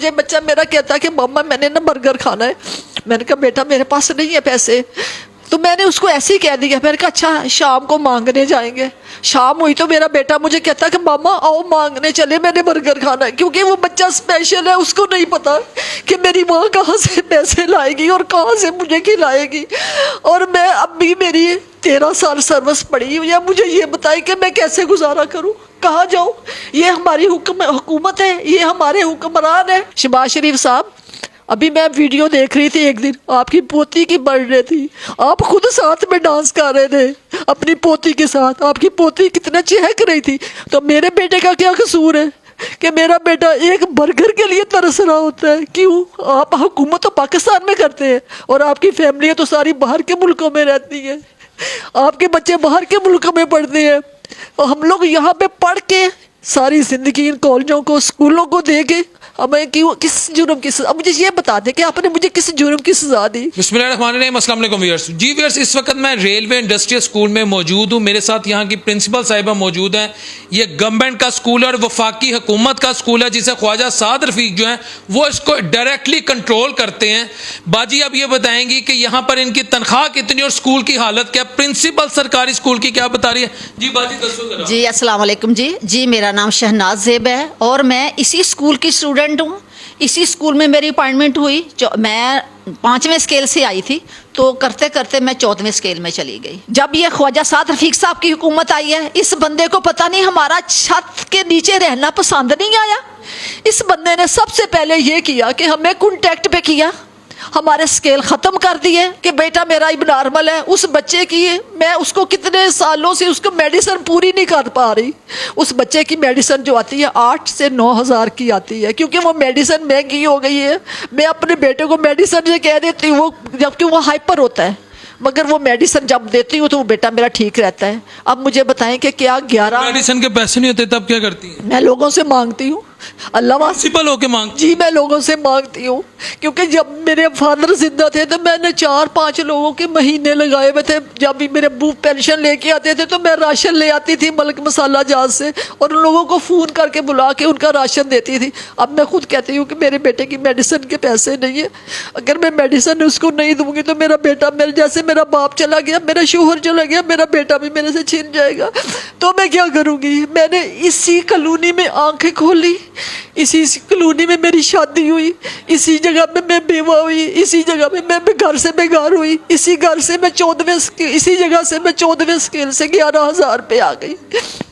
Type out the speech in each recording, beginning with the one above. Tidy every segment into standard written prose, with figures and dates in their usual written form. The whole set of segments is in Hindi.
मुझे बच्चा मेरा कहता कि मम्मा मैंने ना बर्गर खाना है। मैंने कहा बेटा मेरे पास नहीं है पैसे, तो मैंने उसको ऐसे ही कह दिया। मैंने कहा अच्छा शाम को मांगने जाएंगे। शाम हुई तो मेरा बेटा मुझे कहता कि मामा आओ मांगने चले, मैंने बर्गर खाना है। क्योंकि वो बच्चा स्पेशल है, उसको नहीं पता कि मेरी माँ कहाँ से पैसे लाएगी और कहाँ से मुझे खिलाएगी। और मैं अब भी मेरी 13 साल सर्विस पड़ी हुई है, मुझे ये बताए कि मैं कैसे गुजारा करूँ, कहाँ जाऊँ। ये हमारी हुकूमत है, ये हमारे हुक्मरान है। शहबाज शरीफ साहब, अभी मैं वीडियो देख रही थी एक दिन, आपकी पोती की बर्थडे थी, आप खुद साथ में डांस कर रहे थे अपनी पोती के साथ। आपकी पोती कितना चहक रही थी। तो मेरे बेटे का क्या कसूर है कि मेरा बेटा एक बर्गर के लिए तरस रहा होता है? क्यों? आप हुकूमत तो पाकिस्तान में करते हैं और आपकी फैमिली तो सारी बाहर के मुल्कों में रहती है, आपके बच्चे बाहर के मुल्कों में पढ़ते हैं और हम लोग यहाँ पे पढ़ के सारी ज़िंदगी इन कॉलेजों को स्कूलों को दे के हमें क्यों, किस जुर्म की सजा? अब मुझे ये बता दें कि आपने मुझे किस जुर्म की सजा दी? बिस्मिल्लाहिर्रहमानिर्रहीम, अस्सलाम वालेकुम व्यूअर्स। जी व्यूअर्स, इस वक्त मैं रेलवे इंडस्ट्रियल स्कूल में मौजूद हूँ। मेरे साथ यहाँ की प्रिंसिपल साहिबा मौजूद हैं। ये गवर्नमेंट का स्कूल है और वफाकी हुकूमत का स्कूल है, जिसे ख्वाजा साद रफीक जो हैं वो इसको डायरेक्टली कंट्रोल करते हैं। बाजी अब ये बताएंगी कि यहाँ पर इनकी तनख्वाह कितनी और स्कूल की हालत क्या, प्रिंसिपल सरकारी स्कूल की क्या बता रही है। जी बाजी दसो जरा। जी अस्सलाम वालेकुम जी मेरा नाम शहनाज ज़ेब है और मैं इसी स्कूल की स्टूडेंट हूँ। इसी स्कूल में मेरी अपॉइंटमेंट हुई। मैं 5वें स्केल से आई थी, तो करते करते मैं 14वें स्केल में चली गई। जब ये ख्वाजा साद रफीक साहब की हुकूमत आई है, इस बंदे को पता नहीं हमारा छत के नीचे रहना पसंद नहीं आया। इस बंदे ने सबसे पहले ये किया कि हमें कॉन्टैक्ट पे किया, हमारे स्केल ख़त्म कर दिए कि बेटा मेरा नॉर्मल है। उस बच्चे की मैं उसको कितने सालों से उसको मेडिसिन पूरी नहीं कर पा रही। उस बच्चे की मेडिसिन जो आती है 8 से 9 हज़ार की आती है, क्योंकि वो मेडिसिन महंगी हो गई है। मैं अपने बेटे को मेडिसिन से कह देती हूँ, जबकि वो हाइपर होता है, मगर वो मेडिसिन जब देती हूँ तो वो बेटा मेरा ठीक रहता है। अब मुझे बताएं कि क्या 11 मेडिसिन के पैसे नहीं होते तब क्या करती हैं? मैं लोगों से मांगती हूँ। अल्लाह प्रिंसिपल होके मांग? जी मैं लोगों से मांगती हूँ, क्योंकि जब मेरे फादर जिंदा थे तो मैंने 4-5 लोगों के महीने लगाए हुए थे। जब भी मेरे अब्बू पेंशन लेके आते थे तो मैं राशन ले आती थी मलिक मसाला जहाज से और उन लोगों को फ़ोन करके बुला के उनका राशन देती थी। अब मैं खुद कहती हूँ कि मेरे बेटे की मेडिसिन के पैसे नहीं है। अगर मैं मेडिसिन उसको नहीं दूँगी तो मेरा बेटा, मेरे जैसे मेरा बाप चला गया, मेरा शोहर चला गया, मेरा बेटा भी मेरे से छिन जाएगा। तो मैं क्या करूँगी? मैंने इसी कॉलोनी में आंखें खोली, इसी कॉलोनी में मेरी शादी हुई, इसी जगह पे मैं बेवा हुई, इसी जगह पे मैं घर से बेघर हुई, इसी घर से मैं 14वें इसी जगह से मैं 14वें स्केल से 11,000 पे आ गई।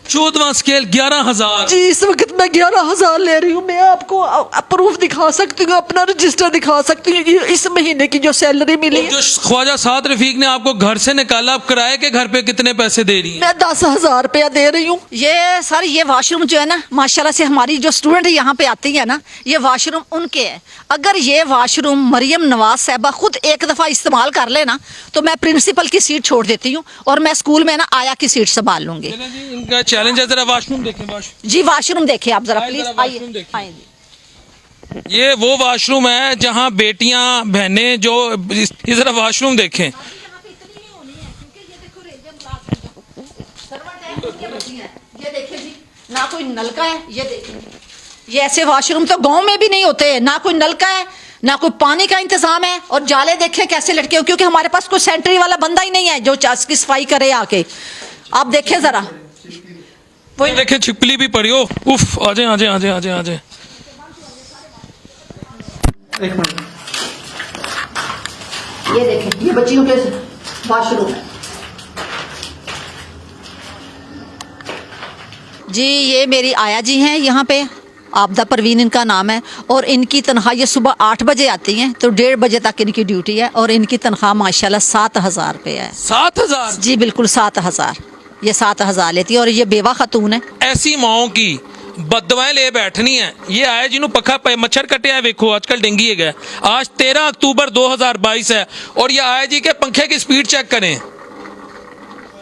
14वां स्केल 11,000? जी इस वक्त मैं 11,000 ले रही हूँ। मैं आपको प्रूफ दिखा सकती हूँ, अपना रजिस्टर दिखा सकती हूँ। इस महीने की जो सैलरी मिली है। जो ख्वाजा साद रफीक ने आपको घर से निकाला, आप किराए के घर पे कितने पैसे दे रही हैं? मैं 10,000 रुपया दे रही हूँ। ये सर ये वाशरूम जो है ना, माशाल्लाह से हमारी जो स्टूडेंट यहाँ पे आती है ना, ये वाशरूम उनके है। अगर ये वाशरूम मरियम नवाज साहबा खुद एक दफ़ा इस्तेमाल कर लेना तो मैं प्रिंसिपल की सीट छोड़ देती हूँ और मैं स्कूल में ना आया की सीट संभाल लूँगी। इनका चैलेंज है, जरा वाशरूम देखें। जी वाशरूम देखें आप जरा प्लीज, आइए। ये वो वाशरूम है जहाँ बेटियां बहनें जो इस तरह वाशरूम देखें। ये देखिए जी, ना कोई नलका है। ये देखिए, ये ऐसे वाशरूम तो गांव में भी नहीं होते। ना कोई नलका है, ना कोई पानी का इंतजाम है। और जाले देखें कैसे लटके हो, क्योंकि हमारे पास कोई सेंट्री वाला बंदा ही नहीं है जो की सफाई करे आके। आप देखें जरा, वही देखें छिपकली भी पड़ी हो। उफ, आजे आजे आजे आजे आजे। एक मिनट, ये देखें, ये बच्चियों के वाशरूम है जी। ये मेरी आया जी हैं यहाँ पे, आपदा परवीन इनका नाम है। और इनकी तनख्वाह ये सुबह 8 बजे आती हैं तो 1:30 बजे तक इनकी ड्यूटी है। और इनकी तनख्वाह माशाल्लाह 7,000 रुपये है। 7,000? जी बिल्कुल 7,000। ये 7,000 लेती है और ये बेवा खातून है। ऐसी माओ की बददुआएं ले बैठनी है। ये आए जिन्होंने पखा पे मच्छर कटे है, देखो आजकल डेंगी है गया। आज 13 अक्टूबर 2022 है और ये आए जी के पंखे की स्पीड चेक करें,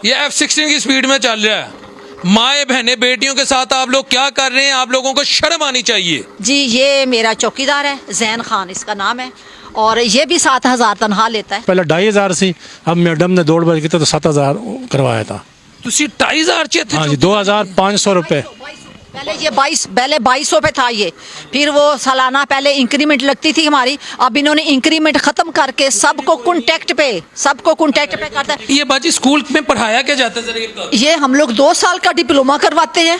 ये F-16 की स्पीड में चल रहा है। माए बहने बेटियों के साथ आप लोग क्या कर रहे हैं? आप लोगों को शर्म आनी चाहिए। जी ये मेरा चौकीदार है, जैन खान इसका नाम है, और ये भी 7,000 तनख्वाह लेता है। पहले 2,500 सी, अब मैडम ने दौड़ बज की तो 7,000 करवाया था। तुसी 2,500 चे थे? हाँ जी, 2,500 रुपये। पहले 2200 पे था ये, फिर वो सालाना पहले इंक्रीमेंट लगती थी हमारी, अब इन्होंने इंक्रीमेंट खत्म करके सबको कॉन्टैक्ट पे करता है। ये बाजी स्कूल में पढ़ाया क्या जाता है जरा ये बता। ये हम लोग 2 साल का डिप्लोमा करवाते हैं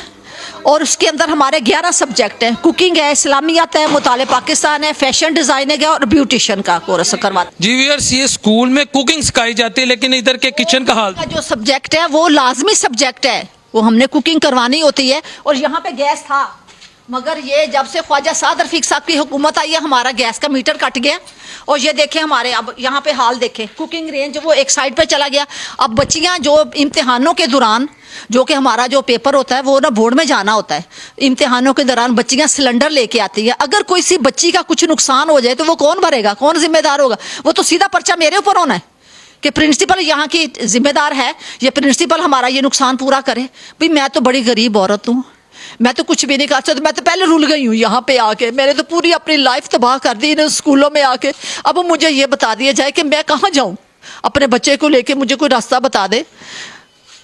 और उसके अंदर हमारे 11 सब्जेक्ट हैं। कुकिंग है, इस्लामियात है, मुताले पाकिस्तान है, फैशन डिजाइनिंग है और ब्यूटिशियन का कोर्स करवाते हैं। जी व्यूअर्स, ये स्कूल में कुकिंग सिखाई जाती है, लेकिन इधर के किचन का हाल। का जो सब्जेक्ट है वो लाजमी सब्जेक्ट है, वो हमने कुकिंग करवानी होती है। और यहाँ पे गैस था, मगर ये जब से ख्वाजा साद रफीक साहब की हुकूमत आई है हमारा गैस का मीटर कट गया। और ये देखें हमारे अब यहाँ पे हाल देखें, कुकिंग रेंज वो एक साइड पे चला गया। अब बच्चियाँ जो इम्तिहानों के दौरान, जो कि हमारा जो पेपर होता है वो ना बोर्ड में जाना होता है, इम्तिहानों के दौरान बच्चियाँ सिलेंडर लेके आती है। अगर कोई सी बच्ची का कुछ नुकसान हो जाए तो वो कौन भरेगा, कौन जिम्मेदार होगा? वो तो सीधा पर्चा मेरे ऊपर होना है कि प्रिंसिपल यहाँ की जिम्मेदार है, ये प्रिंसिपल हमारा ये नुकसान पूरा करे। भाई मैं तो बड़ी गरीब औरत हूँ, मैं तो कुछ भी नहीं कर सकती, मैं तो पहले रुल गई हूँ यहाँ पे आके, मैंने तो पूरी अपनी लाइफ तबाह कर दी इन स्कूलों में आके। अब मुझे ये बता दिया जाए कि मैं कहाँ जाऊँ अपने बच्चे को लेके, मुझे कोई रास्ता बता दे।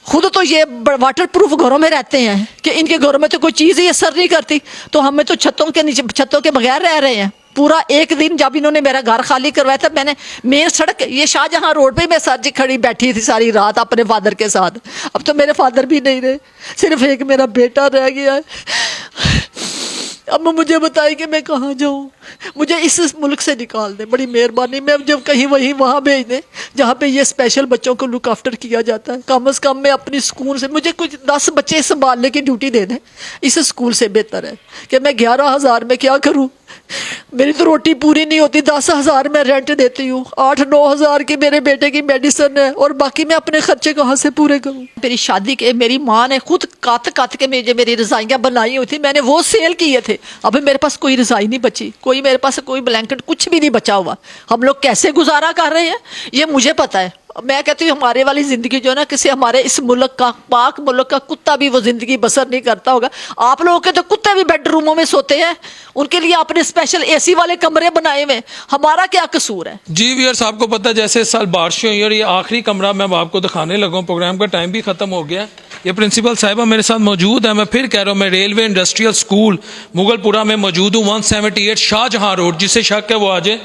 खुद तो ये वाटर प्रूफ घरों में रहते हैं कि इनके घरों में तो कोई चीज़ ही असर नहीं करती, तो हमें तो छतों के नीचे, छतों के बगैर रह रहे हैं। पूरा एक दिन जब इन्होंने मेरा घर खाली करवाया था, मैंने मेन सड़क, ये शाहजहां रोड पे मैं सर जी खड़ी बैठी थी सारी रात अपने फादर के साथ। अब तो मेरे फादर भी नहीं रहे, सिर्फ एक मेरा बेटा रह गया है। अब मुझे बताइए कि मैं कहाँ जाऊँ, मुझे इस मुल्क से निकाल दें, बड़ी मेहरबानी। मैं जब कहीं वहाँ भेज दें जहाँ पे ये स्पेशल बच्चों को लुक आफ्टर किया जाता है। कम से कम मैं अपनी स्कूल से, मुझे कुछ 10 बच्चे संभालने की ड्यूटी दे दें, इस स्कूल से बेहतर है कि मैं 11,000 में क्या करूँ। मेरी तो रोटी पूरी नहीं होती, 10,000 मैं रेंट देती हूँ, 8-9 हज़ार की मेरे बेटे की मेडिसिन है, और बाकी मैं अपने खर्चे कहाँ से पूरे करूँ। मेरी शादी के मेरी माँ ने खुद काट के मेरी रजाइयाँ बनाई हुई थी, मैंने वो सेल किए थे। अभी मेरे पास कोई रजाई नहीं बची, कोई मेरे पास कोई ब्लैंकेट कुछ भी नहीं बचा हुआ। हम लोग कैसे गुजारा कर रहे हैं ये मुझे पता है। मैं कहती हूँ हमारे वाली ज़िंदगी जो है ना, किसी हमारे इस मुल्क का, पाक मुल्क का कुत्ता भी वो ज़िंदगी बसर नहीं करता होगा। आप लोगों के तो कुत्ते भी बेडरूमों में सोते हैं, उनके लिए आपने स्पेशल एसी वाले कमरे बनाए हुए, हमारा क्या कसूर है? जी व्यूअर्स, आपको पता है जैसे इस साल बारिशें हुई और ये आखिरी कमरा मैं अब आपको दिखाने लगा हूँ, प्रोग्राम का टाइम भी ख़त्म हो गया। ये प्रिंसिपल साहिबा मेरे साथ मौजूद है। मैं फिर कह रहा हूँ, मैं रेलवे इंडस्ट्रियल स्कूल मुगलपुरा में मौजूद हूँ, 178 शाहजहां रोड। जिसे शक है वो आ जाए।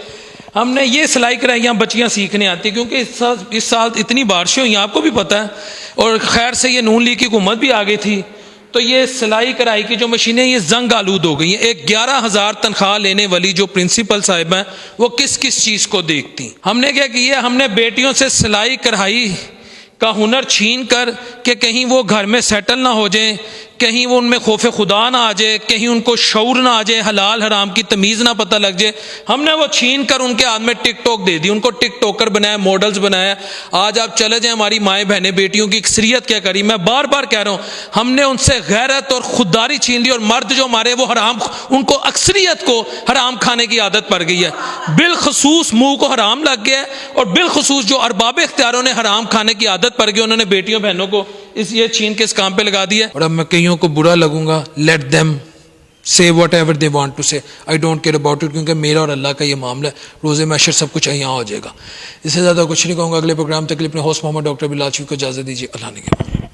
हमने ये सिलाई कढ़ाई यहाँ बच्चियाँ सीखने आती, क्योंकि इस साल इतनी बारिशें हुई, आपको भी पता है, और खैर से ये नून लीग की हुकूमत भी आ गई थी, तो ये सिलाई कढ़ाई की जो मशीनें ये जंग आलूद हो गई हैं। एक 11,000 तनख्वाह लेने वाली जो प्रिंसिपल साहिब हैं वो किस किस चीज़ को देखती। हमने क्या किया, हमने बेटियों से सिलाई कढ़ाई का हुनर छीन कर कि कहीं वो घर में सेटल ना हो जाए, कहीं वो उनमें खौफ खुदा ना आ जाए, कहीं उनको शऊर ना आ जाए, हलाल हराम की तमीज़ ना पता लग जाए, हमने वो छीन कर उनके हाथ में टिकटॉक दे दी, उनको टिकटॉकर बनाया, मॉडल्स बनाया। आज आप चले जाएं, हमारी माएँ बहनें बेटियों की अक्सरियत क्या करी। मैं बार बार कह रहा हूँ, हमने उनसे गैरत और खुददारी छीन ली, और मर्द जो हमारे वो हराम, उनको अक्सरियत को हराम खाने की आदत पड़ गई है। बिलखसूस मुँह को हराम लग गया है, और बिलखसूस जो अरबाब इख्तियारों ने हराम खाने की आदत पड़ गई, उन्होंने बेटियों बहनों को इस ये छीन के इस काम पे लगा दिया। और अब मैं कईयों को बुरा लगूंगा, let them say whatever they want to say, I don't care about it, क्योंकि मेरा और अल्लाह का ये मामला है, रोज़े महशर सब कुछ यहाँ हो जाएगा। इससे ज़्यादा कुछ नहीं कहूँगा। अगले प्रोग्राम तक के लिए अपने होस्ट मोहम्मद डॉक्टर बिलाल को इजाज़त दीजिए। अल्लाह ने